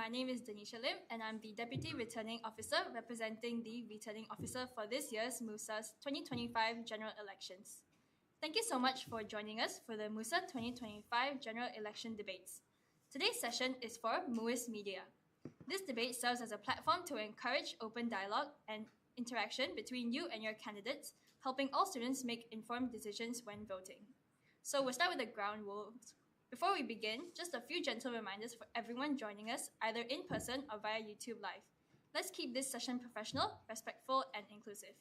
My name is Denisha Lim, and I'm the Deputy Returning Officer representing the Returning Officer for this year's MUSA's 2025 General Elections. Thank you so much for joining us for the MUSA 2025 General Election Debates. Today's session is for MUISS Media. This debate serves as a platform to encourage open dialogue and interaction between you and your candidates, helping all students make informed decisions when voting. So we'll start with the ground rules. Before we begin, just a few gentle reminders for everyone joining us, either in person or via YouTube Live. Let's keep this session professional, respectful, and inclusive.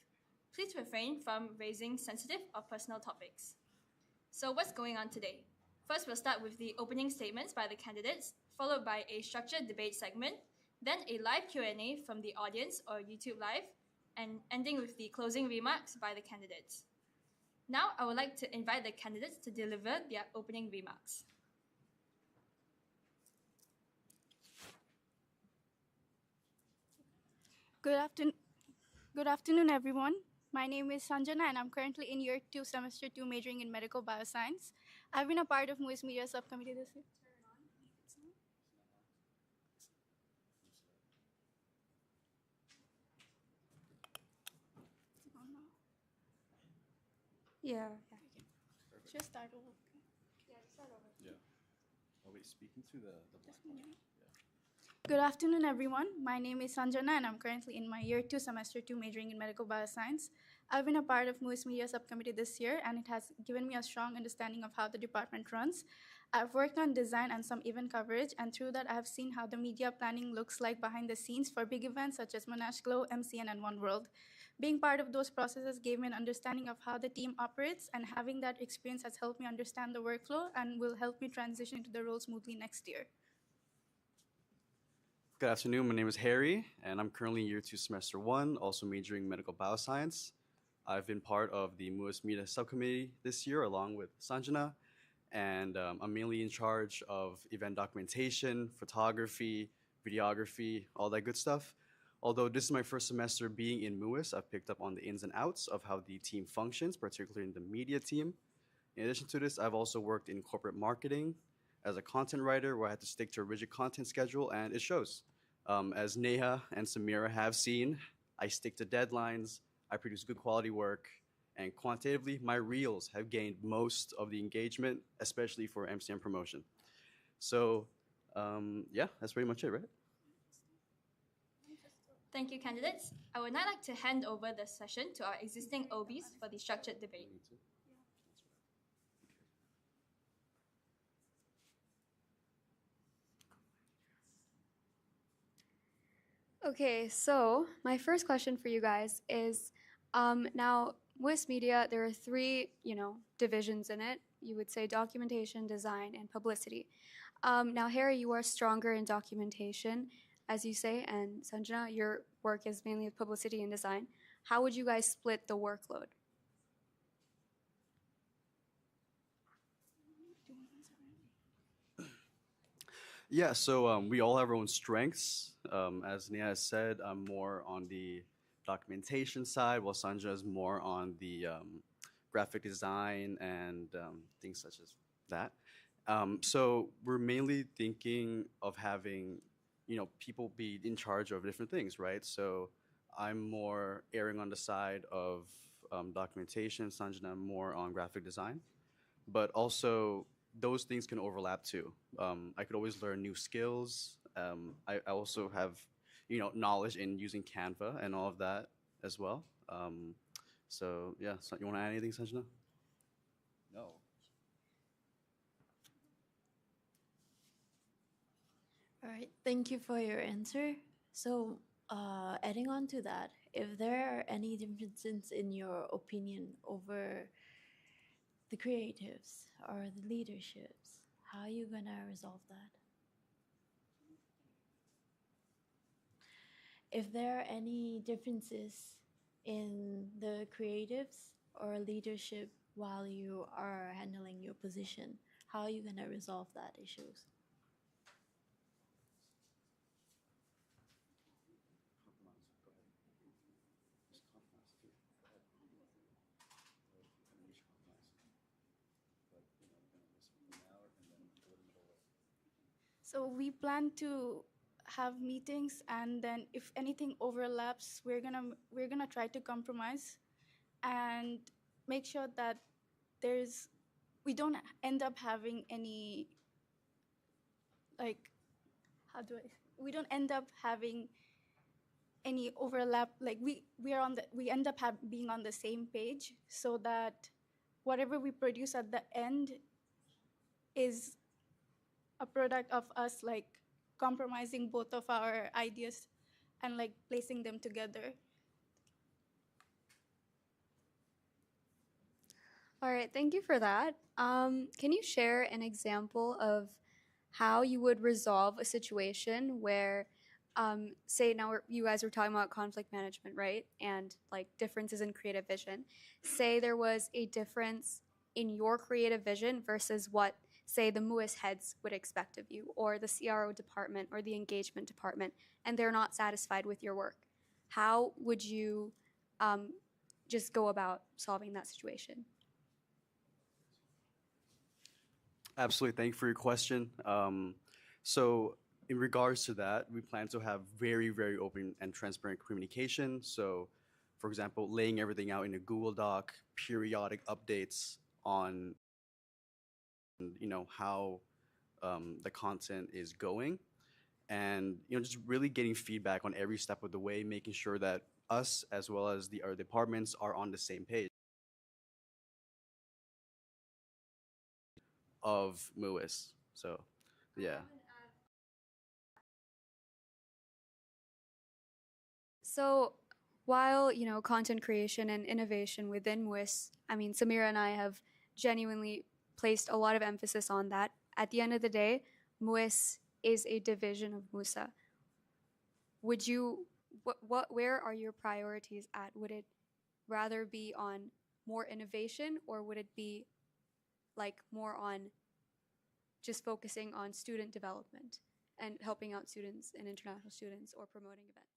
Please refrain from raising sensitive or personal topics. So what's going on today? First, we'll start with the opening statements by the candidates, followed by a structured debate segment, then a live Q&A from the audience or YouTube Live, and ending with the closing remarks by the candidates. Now, I would like to invite the candidates to deliver their opening remarks. Good afternoon, everyone. My name is Sanjana, and I'm currently in year 2, semester 2, majoring in medical bioscience. I've been a part of MUISS Media subcommittee this year. Oh, no. Yeah. Should I start over? Yeah. Oh wait, speaking to the black one, one. Good afternoon, everyone. My name is Sanjana, and I'm currently in my year 2, semester 2, majoring in medical bioscience. I've been a part of MUISS Media subcommittee this year, and it has given me a strong understanding of how the department runs. I've worked on design and some event coverage, and through that, I have seen how the media planning looks like behind the scenes for big events such as Monash Glow, MCN, and One World. Being part of those processes gave me an understanding of how the team operates, and having that experience has helped me understand the workflow and will help me transition into the role smoothly next year. Good afternoon. My name is Harry, and I'm currently in year 2, semester 1, also majoring in medical bioscience. I've been part of the MUISS Media subcommittee this year, along with Sanjana, and I'm mainly in charge of event documentation, photography, videography, all that good stuff. Although this is my first semester being in MUISS, I've picked up on the ins and outs of how the team functions, particularly in the media team. In addition to this, I've also worked in corporate marketing as a content writer where I had to stick to a rigid content schedule, and it shows. As Neha and Samira have seen, I stick to deadlines, I produce good quality work, and quantitatively, my reels have gained most of the engagement, especially for MCM promotion. So, yeah, that's pretty much it, right? Thank you, candidates. I would now like to hand over the session to our existing OBs for the structured debate. Okay, so my first question for you guys is now MUISS Media, there are three, divisions in it. You would say documentation, design, and publicity. Now, Harry, you are stronger in documentation, as you say, and Sanjana, your work is mainly with publicity and design. How would you guys split the workload? Yeah, so we all have our own strengths. As Nia has said, I'm more on the documentation side, while Sanja is more on the graphic design and things such as that. So we're mainly thinking of having, people be in charge of different things, right? So I'm more erring on the side of documentation, Sanjana more on graphic design, but also those things can overlap too. I could always learn new skills. I also have, knowledge in using Canva and all of that as well. So yeah, so you want to add anything, Sanjana? No. All right, thank you for your answer. So, adding on to that, if there are any differences in your opinion over the creatives or the leaderships, how are you gonna resolve that? If there are any differences in the creatives or leadership while you are handling your position, how are you gonna resolve that issues? So we plan to have meetings, and then if anything overlaps, we're gonna try to compromise and make sure that we don't end up having any, like, how do I we don't end up having any overlap, like we end up being on the same page, so that whatever we produce at the end is a product of us, like, compromising both of our ideas and, like, placing them together. All right, thank you for that. Can you share an example of how you would resolve a situation where, say, now you guys were talking about conflict management, right? And like differences in creative vision. Say there was a difference in your creative vision versus what, say, the MUISS heads would expect of you, or the CRO department, or the engagement department, and they're not satisfied with your work. How would you just go about solving that situation? Absolutely. Thank you for your question. So, in regards to that, we plan to have very, very open and transparent communication. So, for example, laying everything out in a Google Doc, periodic updates on, how the content is going, and just really getting feedback on every step of the way, making sure that us as well as the other departments are on the same page of MUISS. So, yeah. So, while content creation and innovation within MUISS, I mean, Samira and I have genuinely placed a lot of emphasis on that. At the end of the day, MUISS is a division of MUSA. Would you, where are your priorities at? Would it rather be on more innovation, or would it be like more on just focusing on student development and helping out students and international students or promoting events?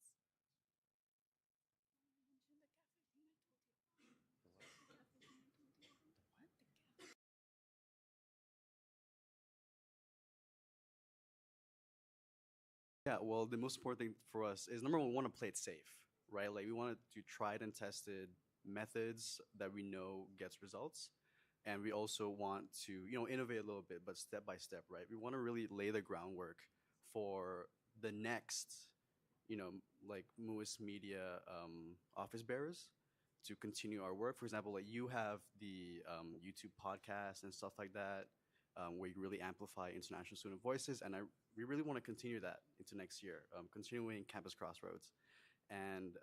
Yeah, well, the most important thing for us is number one, we want to play it safe, right? Like we want to do tried and tested methods that we know gets results. And we also want to, innovate a little bit, but step by step, right? We want to really lay the groundwork for the next, you know, like MUISS Media office bearers to continue our work. For example, like you have the YouTube podcast and stuff like that, where you really amplify international student voices, and we really want to continue that into next year, continuing Campus Crossroads. And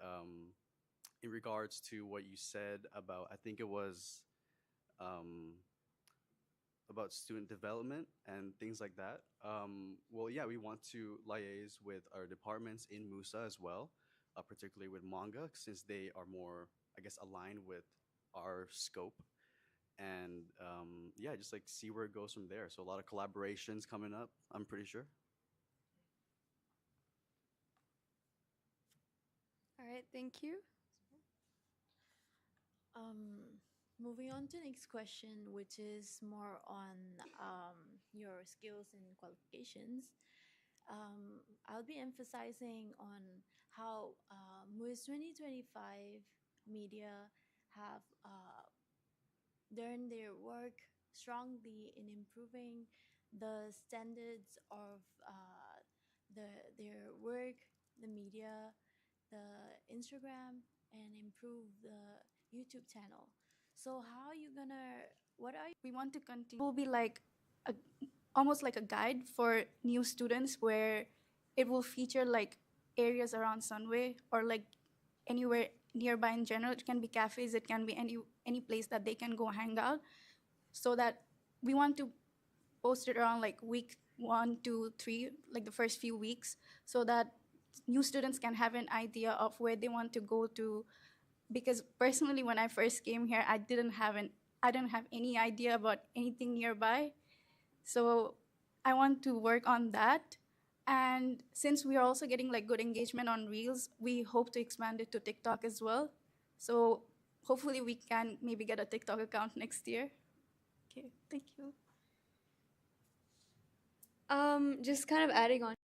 in regards to what you said about, I think it was um, about student development and things like that. Well, yeah, we want to liaise with our departments in MUSA as well, particularly with manga, since they are more, I guess, aligned with our scope. And yeah, just like see where it goes from there. So a lot of collaborations coming up, I'm pretty sure. All right, thank you. Moving on to the next question, which is more on your skills and qualifications. I'll be emphasizing on how MUISS 2025 media have done their work strongly in improving the standards of the their work, the media, the Instagram, and improve the YouTube channel. So how are you gonna? What are We want to continue. It will be like a, almost like a guide for new students where it will feature like areas around Sunway or like anywhere nearby in general. It can be cafes, it can be any place that they can go hang out. So that we want to post it around like week 1, 2, 3, like the first few weeks, so that new students can have an idea of where they want to go to. Because personally, when I first came here, I didn't have any idea about anything nearby. So I want to work on that. And since we are also getting like good engagement on Reels, we hope to expand it to TikTok as well. So hopefully we can maybe get a TikTok account next year. Okay, thank you. Just kind of adding on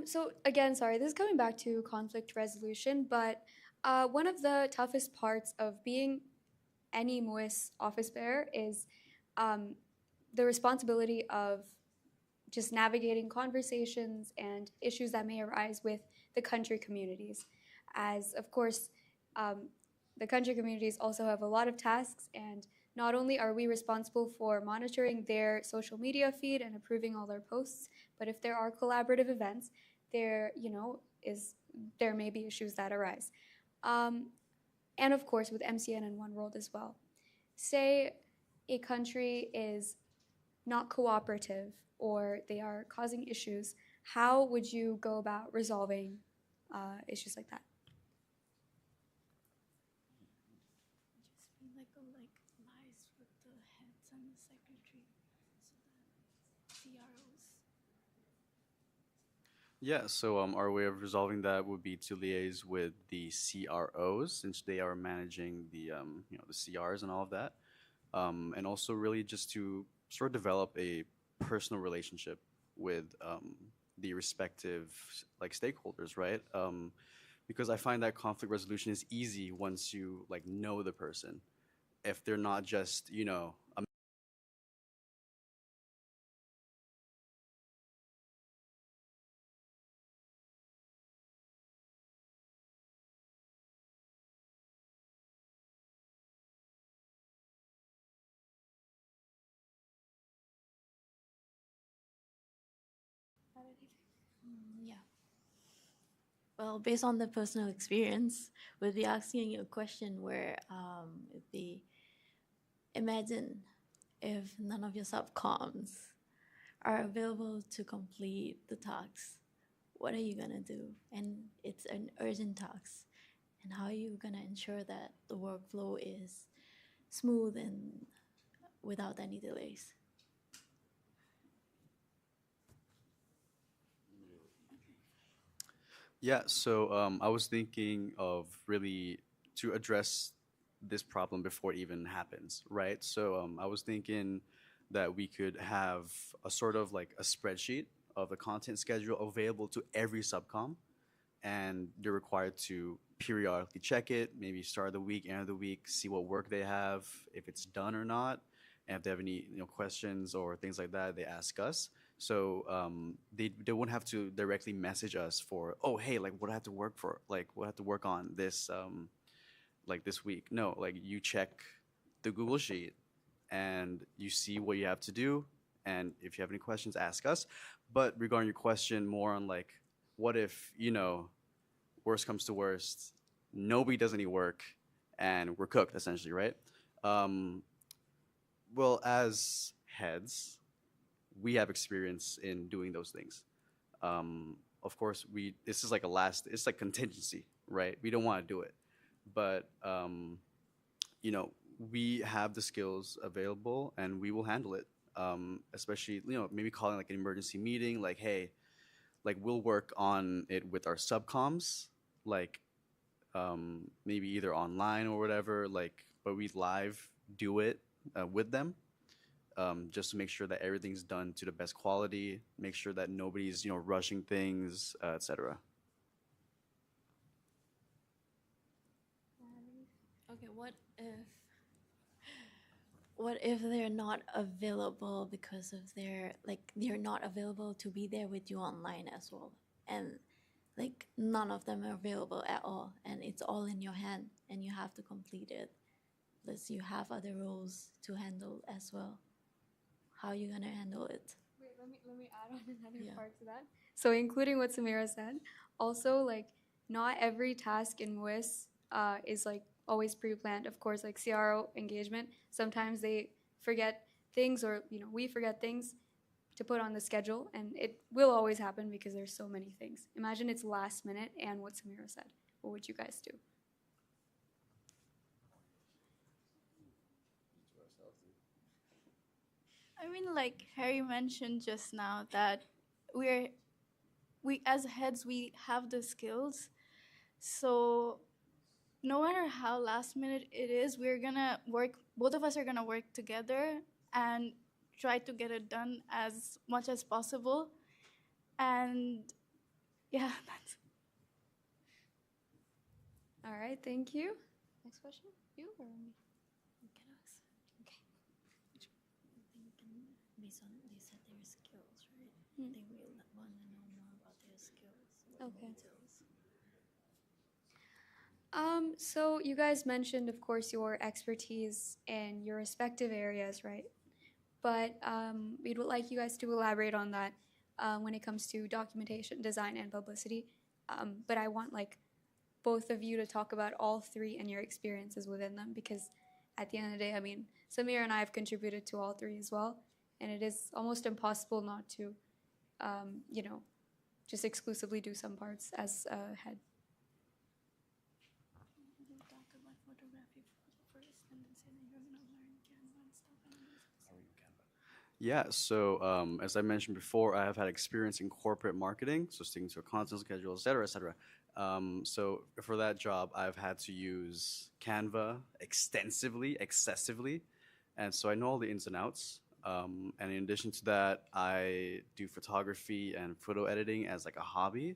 So again, sorry, this is coming back to conflict resolution, but one of the toughest parts of being any MUISS office bearer is um, the responsibility of just navigating conversations and issues that may arise with the country communities. As of course, um, the country communities also have a lot of tasks, and not only are we responsible for monitoring their social media feed and approving all their posts, but if there are collaborative events, there may be issues that arise. Um, and of course with MCN and One World as well. Say a country is not cooperative or they are causing issues, how would you go about resolving issues like that? Just be like lies with the heads and the secretary, so that CROs. Yeah, so our way of resolving that would be to liaise with the CROs since they are managing the the CRs and all of that, and also really just to sort of develop a personal relationship with the respective like stakeholders, right? Because I find that conflict resolution is easy once you like know the person. If they're not just a Yeah. Well, based on the personal experience, we'll be asking you a question where it'd be imagine if none of your subcoms are available to complete the tasks. What are you gonna do? And it's an urgent task. And how are you gonna ensure that the workflow is smooth and without any delays? Yeah, so I was thinking of really to address this problem before it even happens, right? So I was thinking that we could have a sort of like a spreadsheet of the content schedule available to every subcom, and they're required to periodically check it, maybe start of the week, end of the week, see what work they have, if it's done or not, and if they have any questions or things like that, they ask us. So they wouldn't have to directly message us for, oh hey, like what I have to work for, like what I have to work on this like this week. No, like you check the Google sheet and you see what you have to do, and if you have any questions, ask us. But regarding your question more on like, what if worst comes to worst, nobody does any work, and we're cooked essentially, right? Um, well, as heads, we have experience in doing those things. Of course, we this is like a last. It's like contingency, right? We don't want to do it, but you know, we have the skills available, and we will handle it. Especially, maybe calling like an emergency meeting, like, hey, like we'll work on it with our subcoms, like maybe either online or whatever, like, but we live do it with them, just to make sure that everything's done to the best quality, make sure that nobody's rushing things, etc. Okay, what if they're not available because of their like they're not available to be there with you online as well, and like none of them are available at all, and it's all in your hand and you have to complete it, plus you have other roles to handle as well. How are you gonna handle it? Wait, let me add on another Yeah. part to that. So including what Samira said, also like not every task in MUISS is like always pre-planned. Of course, like CRO engagement, sometimes they forget things, or we forget things to put on the schedule, and it will always happen because there's so many things. Imagine it's last minute, and what Samira said. What would you guys do? I mean, like Harry mentioned just now, that we as heads, we have the skills. So no matter how last minute it is, we're gonna work. Both of us are gonna work together and try to get it done as much as possible. And Yeah, that's All right, thank you. Next question, you or me? You can ask. Okay. I think based on they said their skills, right? Hmm. I think we want to know more about their skills. Okay. Details. So you guys mentioned, of course, your expertise in your respective areas, right? But we'd like you guys to elaborate on that when it comes to documentation, design, and publicity. But I want like both of you to talk about all three and your experiences within them, because at the end of the day, I mean, Samir and I have contributed to all three as well, and it is almost impossible not to, you know, just exclusively do some parts as a head. talk about photography first, and then say that you're gonna learn Canva and stuff. And Yeah, so as I mentioned before, I have had experience in corporate marketing, so sticking to a content schedule, et cetera, et cetera. So for that job, I've had to use Canva extensively, excessively, and so I know all the ins and outs. And in addition to that, I do photography and photo editing as like a hobby,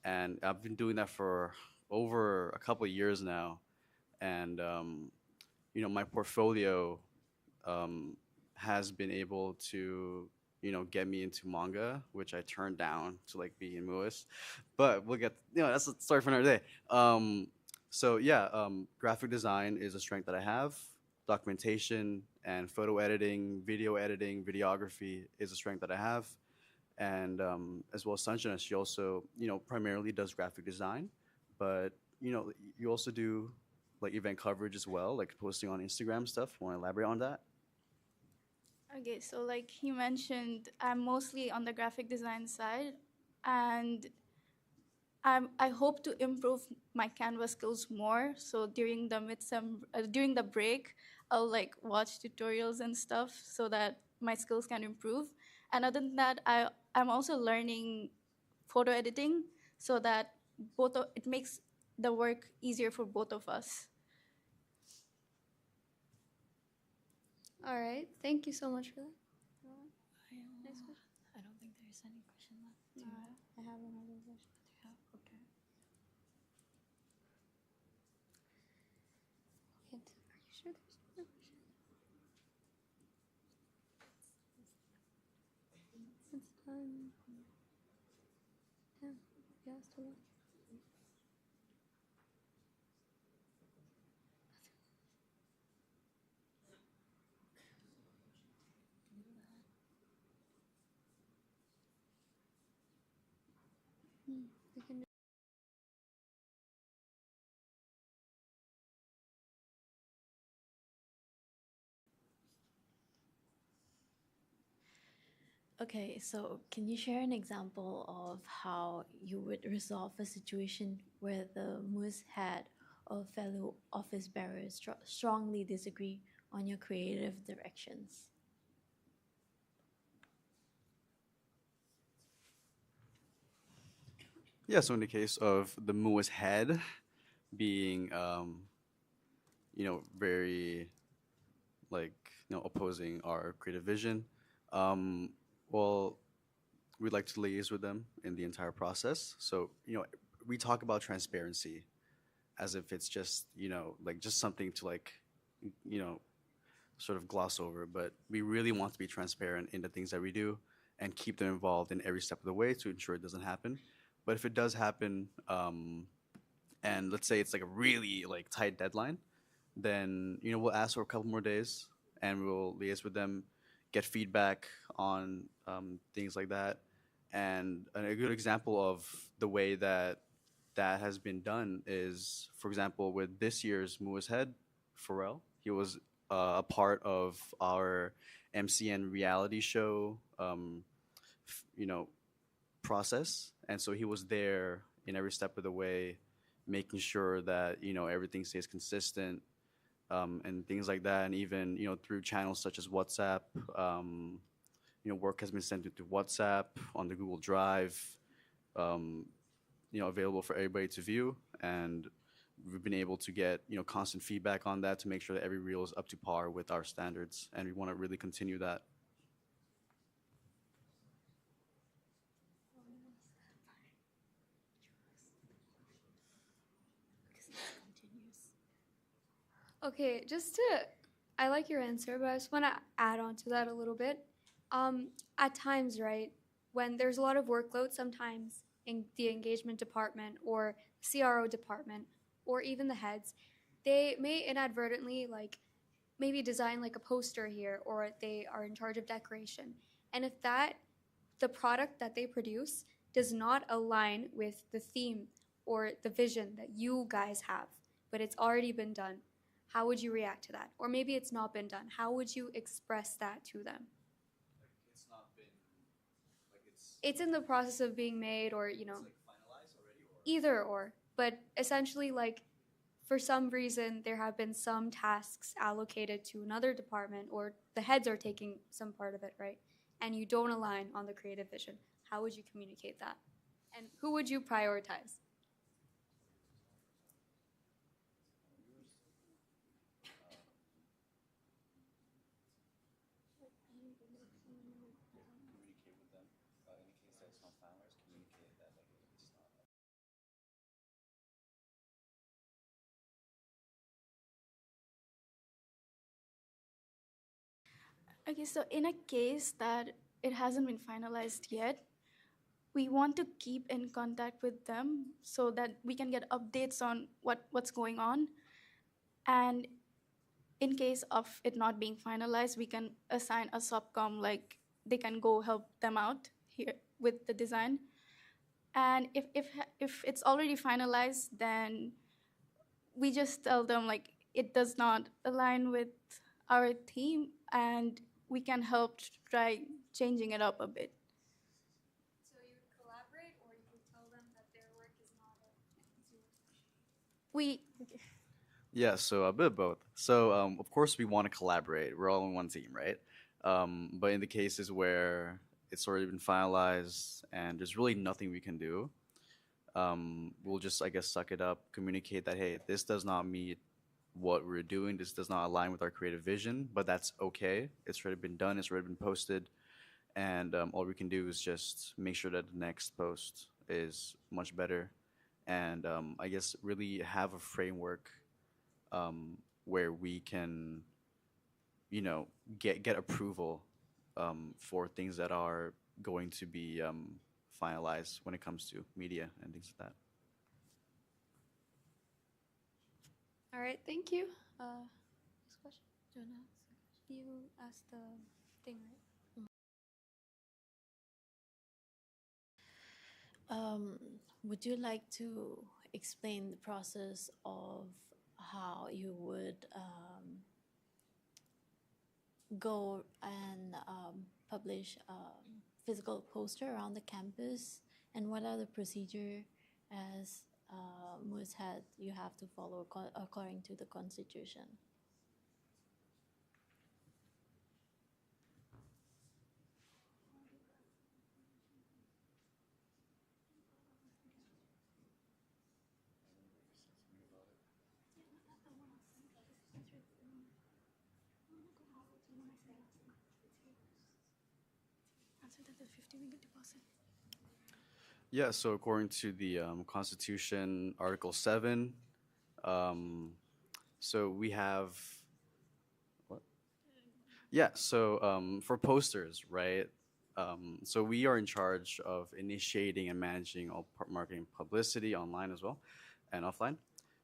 and I've been doing that for over a couple of years now. And my portfolio um, has been able to get me into manga, which I turned down to like be in MUISS. But we'll get that's a story for another day. So yeah, graphic design is a strength that I have. Documentation and photo editing, videography is a strength that I have. And as well as Sanjana, she also primarily does graphic design, but you also do like event coverage as well, like posting on Instagram stuff. Want to elaborate on that? okay, so like he mentioned, I'm mostly on the graphic design side, and I hope to improve my Canva skills more. So during the break, I'll like watch tutorials and stuff so that my skills can improve. And other than that, I'm also learning photo editing so that it makes the work easier for both of us. All right, thank you so much for that. Next question. I don't think there's any question left. Do you No, have? I have another question. Do you have? Okay. Wait, are you sure there's another question? It's done. Yeah, you asked a lot. We can Okay, so can you share an example of how you would resolve a situation where the MUISS head or fellow office bearers strongly disagree on your creative directions? Yeah, so in the case of the MUISS head being, very like, opposing our creative vision, um, well, we'd like to liaise with them in the entire process. So, we talk about transparency as if it's just, like just something to like, you know, sort of gloss over, but we really want to be transparent in the things that we do and keep them involved in every step of the way to ensure it doesn't happen. But if it does happen, and let's say it's like a really like tight deadline, then we'll ask for a couple more days and we'll liaise with them, get feedback on things like that. And a good example of the way that that has been done is, for example, with this year's MUISS head, Pharrell. He was a part of our MCN reality show, process, and so he was there in every step of the way, making sure that everything stays consistent, and things like that. And even through channels such as WhatsApp, work has been sent through WhatsApp on the Google Drive, um, available for everybody to view. And we've been able to get constant feedback on that to make sure that every reel is up to par with our standards, and we want to really continue that. Okay, I like your answer, but I just want to add on to that a little bit. At times, right, when there's a lot of workload, sometimes in the engagement department or CRO department, or even the heads, they may inadvertently maybe design like a poster here, or they are in charge of decoration. And if the product that they produce does not align with the theme or the vision that you guys have, but it's already been done, how would you react to that? Or maybe it's not been done. How would you express that to them? It's not been It's in the process of being made, or finalized already, or either or. But essentially, for some reason, there have been some tasks allocated to another department, or the heads are taking some part of it, right? And you don't align on the creative vision. How would you communicate that? And who would you prioritize? communicate with them in the case that it's not finalized. Communicate that it's not. Okay, so in a case that it hasn't been finalized yet, we want to keep in contact with them so that we can get updates on what's going on. And in case of it not being finalized, we can assign a subcom, like they can go help them out here with the design. And if it's already finalized, then we just tell them like it does not align with our theme, and we can help try changing it up a bit. So you would collaborate, or you would tell them that their work is not We Yeah, so a bit of both. So, of course, we want to collaborate. We're all on one team, right? But in the cases where it's already been finalized and there's really nothing we can do, we'll just, I guess, suck it up, communicate that, hey, this does not meet what we're doing. This does not align with our creative vision, but that's okay. It's already been done. It's already been posted. And all we can do is just make sure that the next post is much better. And I guess really have a framework where we can, get approval for things that are going to be finalized when it comes to media and things like that. All right, thank you. Next question. Jonah, you asked the thing, right? Would you like to explain the process of how you would go and publish a physical poster around the campus, and what are the procedure as MUISS head you have to follow according to the constitution? answer that the 50 ringgit deposit. Yeah, so according to the Constitution, Article 7, so we have. What? Yeah, so for posters, right? So we are in charge of initiating and managing all marketing publicity online as well and offline.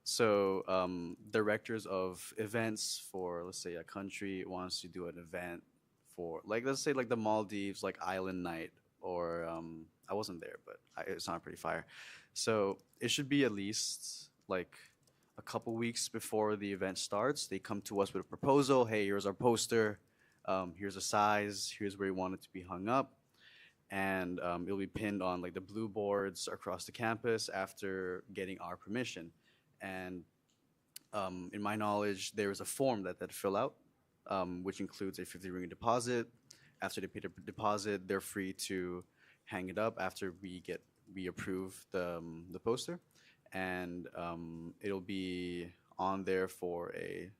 So directors of events for, let's say, a country wants to do an event for, like, let's say, like the Maldives, like Island Night, or I wasn't there, but it sounded pretty fire. So it should be at least like a couple weeks before the event starts. They come to us with a proposal. Hey, here's our poster. Here's a size. Here's where we want it to be hung up, and it'll be pinned on like the blue boards across the campus after getting our permission. And in my knowledge, there is a form that they fill out, which includes a 50 ringgit deposit. After they pay the deposit, they're free to hang it up after we approve the poster, and it'll be on there for a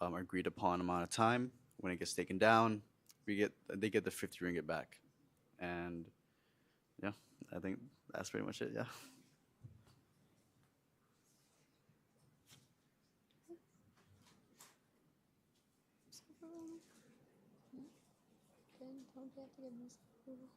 agreed upon amount of time. When it gets taken down, they get the 50 ringgit back, and yeah, I think that's pretty much it. Yeah. don't we have to get MUSA approval?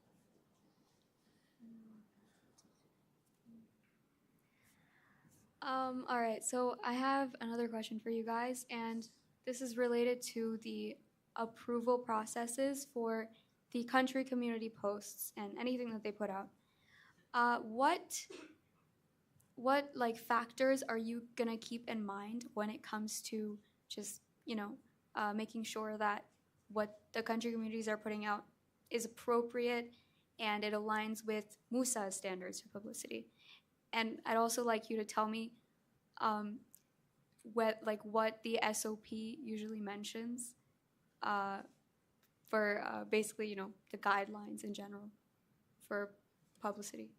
All right, so I have another question for you guys, and this is related to the approval processes for the country community posts and anything that they put out. What like factors are you gonna keep in mind when it comes to just making sure that what the country communities are putting out is appropriate and it aligns with MUSA standards for publicity? And I'd also like you to tell me what the SOP usually mentions for basically the guidelines in general for publicity.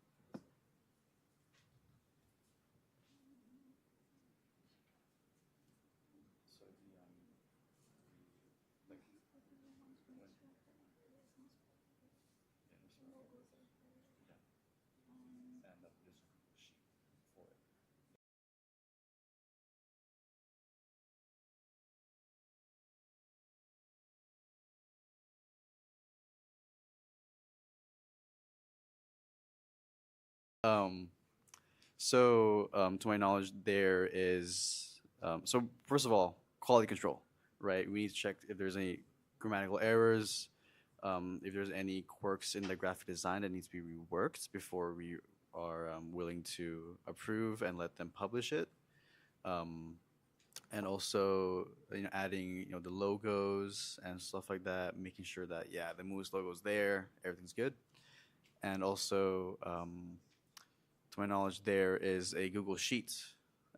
Um, to my knowledge, there is so first of all, quality control, right? We need to check if there's any grammatical errors, if there's any quirks in the graphic design that needs to be reworked before we are willing to approve and let them publish it. And also, adding the logos and stuff like that, making sure that the MUISS logo is there, everything's good, and also. To my knowledge, there is a Google Sheet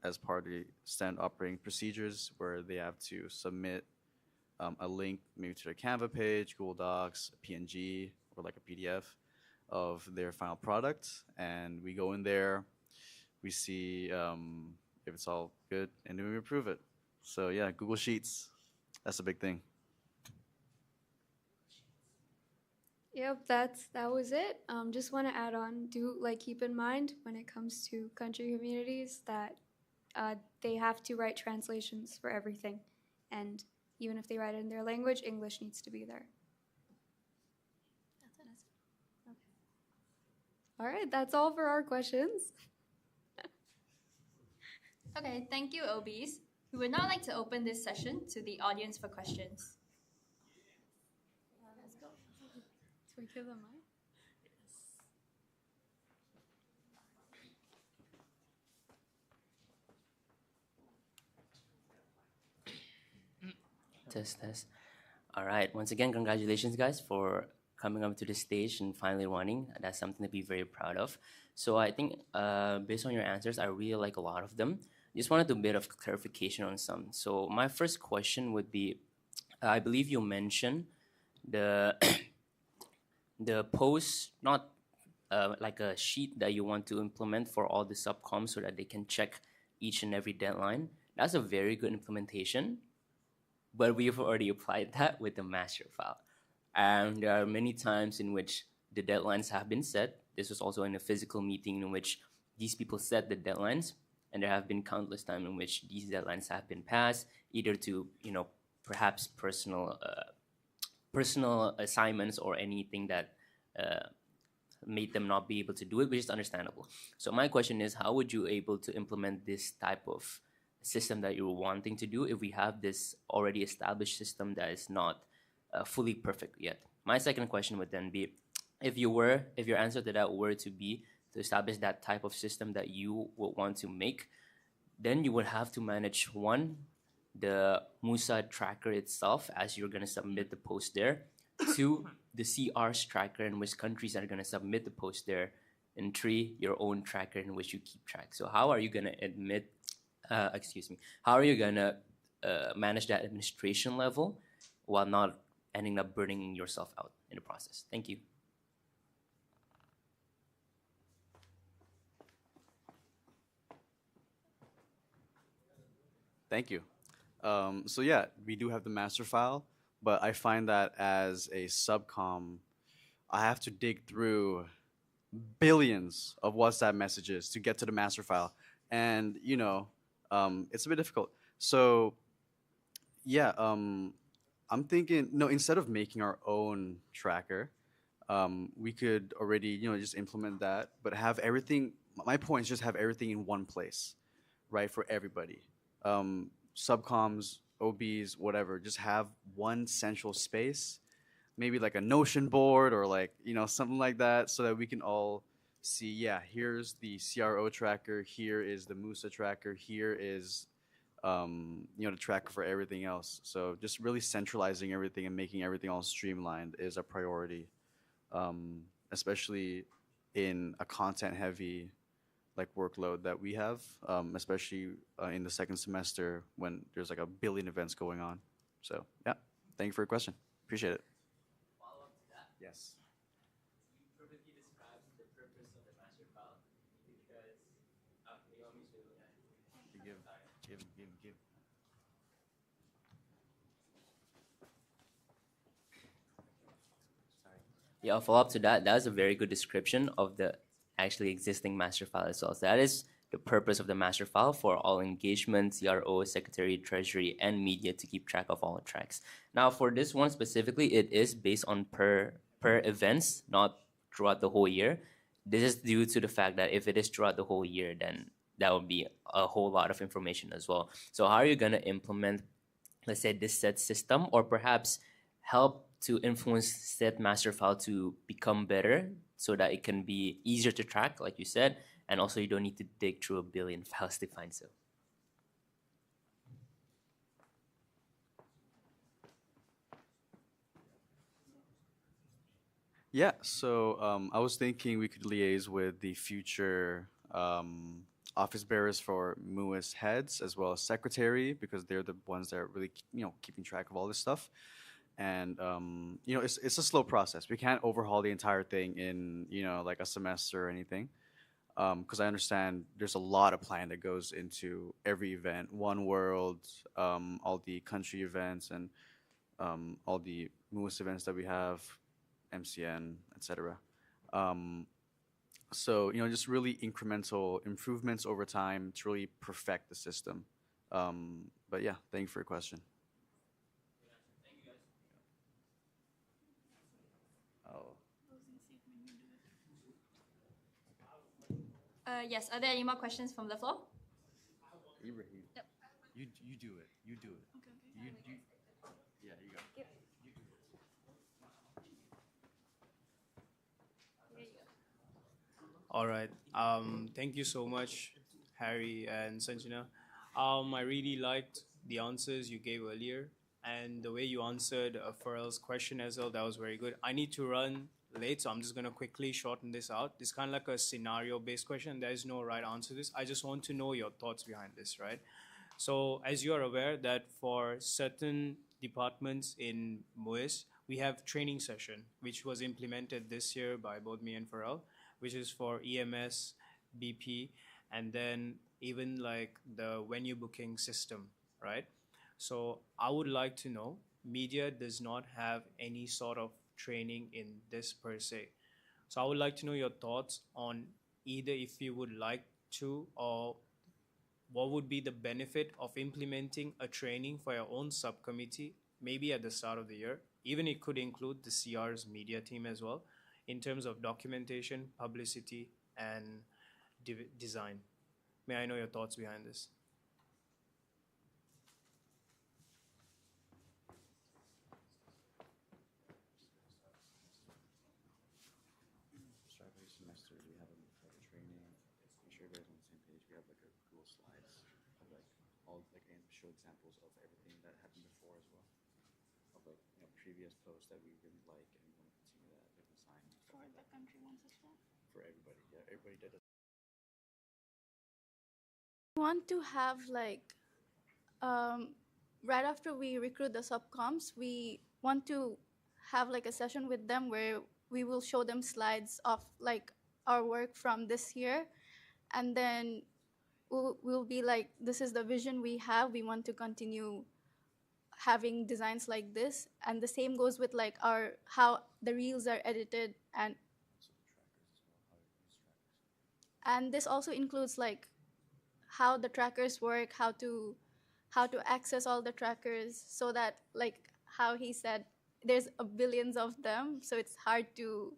as part of the standard operating procedures where they have to submit a link maybe to their Canva page, Google Docs, a PNG, or like a PDF of their final product. And we go in there, we see if it's all good, and then we approve it. So yeah, Google Sheets, that's a big thing. Yep, that was it. Just want to add on, keep in mind when it comes to country communities that they have to write translations for everything, and even if they write it in their language, English needs to be there. That's it. Okay. All right, that's all for our questions. Okay, thank you, OBs. We would now like to open this session to the audience for questions. Let's go. Should we give them mic? Test. All right. Once again, congratulations, guys, for coming up to the stage and finally running. That's something to be very proud of. So I think based on your answers, I really like a lot of them. Just wanted a bit of clarification on some. So my first question would be, I believe you mentioned the the post, not like a sheet that you want to implement for all the subcoms so that they can check each and every deadline. That's a very good implementation. But we've already applied that with the master file. And there are many times in which the deadlines have been set. This was also in a physical meeting in which these people set the deadlines, and there have been countless times in which these deadlines have been passed, either to, perhaps personal assignments or anything that made them not be able to do it, which is understandable. So my question is, how would you able to implement this type of system that you're wanting to do if we have this already established system that is not fully perfect yet? My second question would then be, if your answer to that were to be to establish that type of system that you would want to make, then you would have to manage the MUSA tracker itself as you're going to submit the post there, two, the CRs tracker in which countries are going to submit the post there, and three, your own tracker in which you keep track. So how are you going to how are you going to manage that administration level while not ending up burning yourself out in the process? Thank you. Thank you. So yeah, we do have the master file, but I find that as a subcom, I have to dig through billions of WhatsApp messages to get to the master file, and it's a bit difficult. So yeah, I'm thinking, no, instead of making our own tracker, we could already, just implement that, but have everything. My point is just have everything in one place, right, for everybody. Subcoms, OBs, whatever. Just have one central space, maybe like a Notion board or like something like that, so that we can all see. Yeah, here's the CRO tracker. Here is the MUSA tracker. Here is the tracker for everything else. So just really centralizing everything and making everything all streamlined is a priority, especially in a content heavy like workload that we have, especially in the second semester when there's like a billion events going on. So yeah, thank you for your question. Appreciate it. Yes. Perfectly describes the purpose of the master file because you want me to Give. Yeah, I'll follow up to that. That was a very good description of the actually existing master file as well. So that is the purpose of the master file for all engagement, CRO, secretary, treasury, and media to keep track of all the tracks. Now, for this one specifically, it is based on per events, not throughout the whole year. This is due to the fact that if it is throughout the whole year, then that would be a whole lot of information as well. So how are you going to implement, let's say, this set system, or perhaps help to influence said master file to become better so that it can be easier to track, like you said, and also you don't need to dig through a billion files to find so. Yeah, so I was thinking we could liaise with the future office bearers for MUISS heads as well as secretary, because they're the ones that are really keeping track of all this stuff. And it's a slow process. We can't overhaul the entire thing in like a semester or anything, because I understand there's a lot of planning that goes into every event, One World, all the country events, and all the MUISS events that we have, MCN, etc. So just really incremental improvements over time to really perfect the system. But yeah, thank you for your question. Oh, Yes, are there any more questions from the floor? Ibrahim, Yep. you do it. You do it. You yeah, you go. All right. Thank you so much, Harry and Sanjana. I really liked the answers you gave earlier and the way you answered Pharrell's question as well. That was very good. I need to run late, so I'm just going to quickly shorten this out. It's kind of like a scenario-based question. There is no right answer to this. I just want to know your thoughts behind this, right? So as you are aware that for certain departments in MUISS, we have training session, which was implemented this year by both me and Pharrell, which is for EMS, BP, and then even like the venue booking system, right? So I would like to know, media does not have any sort of training in this per se. So I would like to know your thoughts on either if you would like to, or what would be the benefit of implementing a training for your own subcommittee, maybe at the start of the year. Even it could include the CR's media team as well, in terms of documentation, publicity, and design. May I know your thoughts behind this? Start every semester. We have like a training. Make sure everybody's on the same page. We have like a Google Slides of like all like and show examples of everything that happened before as well. Of like previous posts that we really like and we want to continue that, like the sign and stuff For like the that. country ones as well. For everybody, yeah, everybody did it. We want to have like right after we recruit the subcoms, we want to have like a session with them where we will show them slides of like our work from this year, and then we'll be like, this is the vision we have. We want to continue having designs like this, and the same goes with like our how the reels are edited, and this also includes like how the trackers work, how to access all the trackers, so that like how he said there's billions of them, so it's hard to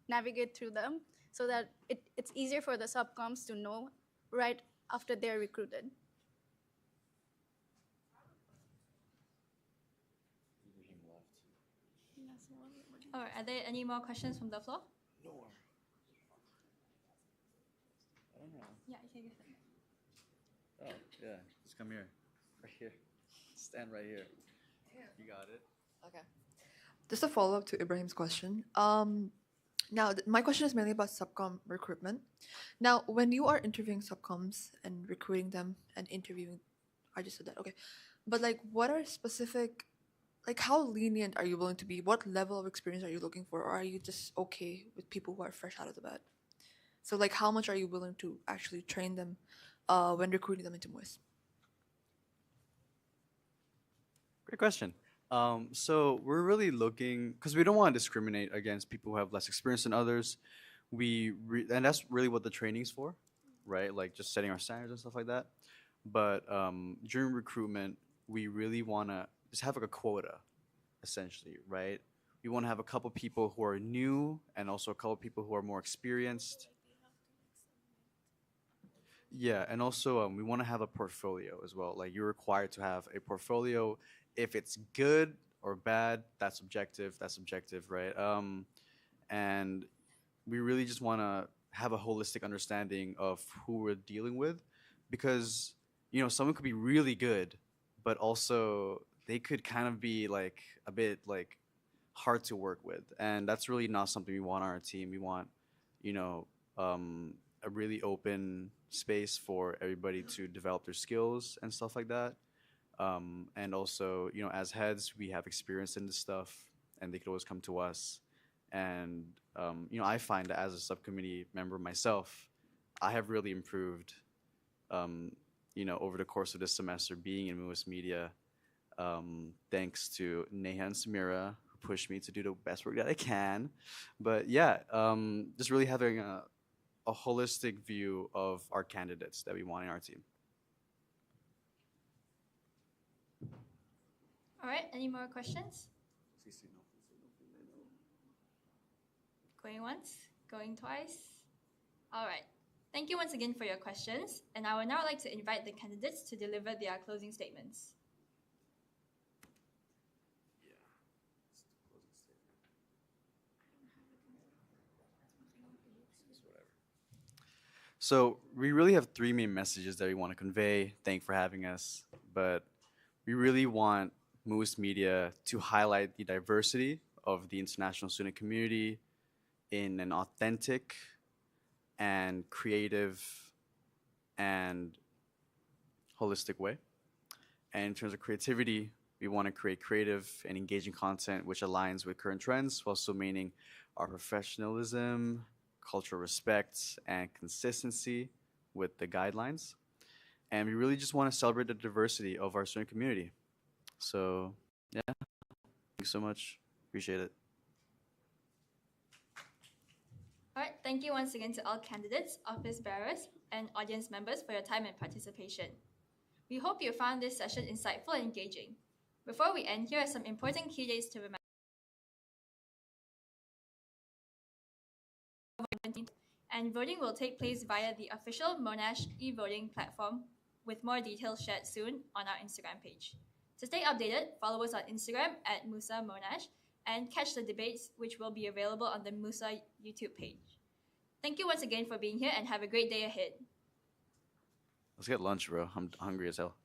navigate through them, so that it's easier for the subcoms to know right after they're recruited. All right, are there any more questions from the floor? No. I don't know. Yeah, you can go ahead. Oh, yeah. Just come here. Right here. Stand right here. You got it. Okay. Just a follow-up to Ibrahim's question. Now, my question is mainly about subcom recruitment. Now, when you are interviewing subcoms and recruiting them and interviewing, I just said that, okay. But like, what are specific, like how lenient are you willing to be? What level of experience are you looking for? Or are you just okay with people who are fresh out of the bed? So like, how much are you willing to actually train them when recruiting them into MUISS? Great question. So we're really looking, because we don't want to discriminate against people who have less experience than others. And that's really what the training's for, right? Like just setting our standards and stuff like that. But during recruitment, we really want to just have like a quota, essentially, right? We want to have a couple people who are new and also a couple people who are more experienced. Yeah, and also we want to have a portfolio as well. Like you're required to have a portfolio. If it's good or bad, that's subjective. That's subjective, right? And we really just want to have a holistic understanding of who we're dealing with, because someone could be really good, but also they could kind of be like a bit like hard to work with, and that's really not something we want on our team. We want a really open space for everybody to develop their skills and stuff like that. And also, as heads, we have experience in this stuff, and they could always come to us. And I find that as a subcommittee member myself, I have really improved, over the course of this semester being in MUISS Media, thanks to Neha and Samira, who pushed me to do the best work that I can. But yeah, just really having a holistic view of our candidates that we want in our team. All right, any more questions? Going once, going twice. All right. Thank you once again for your questions, and I would now like to invite the candidates to deliver their closing statements. So we really have three main messages that we want to convey. Thank you for having us. But we really want MUISS Media to highlight the diversity of the international student community in an authentic and creative and holistic way. And in terms of creativity, we want to create creative and engaging content which aligns with current trends while still maintaining our professionalism, cultural respect, and consistency with the guidelines. And we really just want to celebrate the diversity of our student community. So, yeah, thank you so much. Appreciate it. All right, thank you once again to all candidates, office bearers, and audience members for your time and participation. We hope you found this session insightful and engaging. Before we end, here are some important key dates to remember. And voting will take place via the official Monash e-voting platform, with more details shared soon on our Instagram page. To stay updated, follow us on Instagram at MUSA Monash and catch the debates, which will be available on the MUSA YouTube page. Thank you once again for being here, and have a great day ahead. Let's get lunch, bro. I'm hungry as hell.